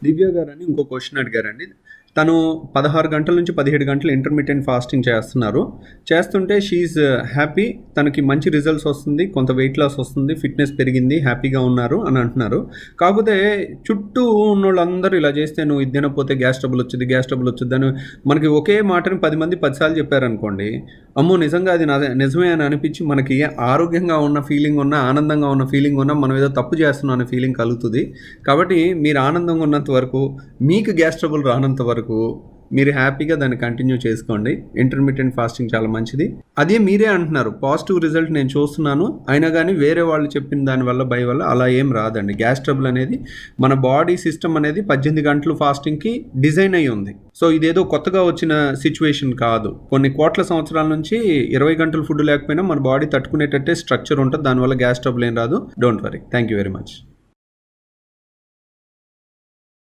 దివ్య గారని ఇంకో క్వశ్చన్ అడిగారండి. తను 16 గంటల నుంచి 17 గంటలు ఇంటర్మిటెంట్ ఫాస్టింగ్ చేస్తున్నారు. చేస్తుంటే షీఈస్ హ్యాపీ. తనకి మంచి రిజల్ట్స్ వస్తుంది, కొంత వెయిట్ లాస్ వస్తుంది, ఫిట్నెస్ పెరిగింది, హ్యాపీగా ఉన్నారు అని అంటున్నారు. కాకపోతే చుట్టూ ఉన్నోళ్ళందరూ ఇలా చేస్తే నువ్వు ఇది తినకపోతే గ్యాస్ ట్రబుల్ వచ్చింది అని మనకి ఒకే మాటని 10 మంది 10 సార్లు చెప్పారనుకోండి, అమ్మో నిజంగా అది నిజమే అని అనిపించి మనకి ఆరోగ్యంగా ఉన్న ఫీలింగ్ ఉన్నా, ఆనందంగా ఉన్న ఫీలింగ్ ఉన్నా మనం ఏదో తప్పు చేస్తున్నాం అనే ఫీలింగ్ కలుగుతుంది. కాబట్టి మీరు ఆనందంగా ఉన్నంత వరకు, మీకు గ్యాస్ ట్రబుల్ రానంత వరకు మీరు హ్యాపీగా దాన్ని కంటిన్యూ చేసుకోండి. ఇంటర్మిటెంట్ ఫాస్టింగ్ చాలా మంచిది. అదే మీరే అంటున్నారు పాజిటివ్ రిజల్ట్ నేను చూస్తున్నాను, అయినా కానీ వేరే వాళ్ళు చెప్పిన దానివల్ల భయం వల్ల అలా ఏం రాదండి. గ్యాస్ ట్రబుల్ అనేది మన బాడీ సిస్టమ్ అనేది 18 గంటలు ఫాస్టింగ్కి డిజైన్ అయ్యి ఉంది. సో ఇదేదో కొత్తగా వచ్చిన సిచ్యువేషన్ కాదు. కొన్ని కోట్ల సంవత్సరాల నుంచి 20 గంటలు ఫుడ్ లేకపోయినా మన బాడీ తట్టుకునేటట్టే స్ట్రక్చర్ ఉంటుంది. దానివల్ల గ్యాస్ ట్రబుల్ ఏం రాదు. Don't worry. Thank you very much.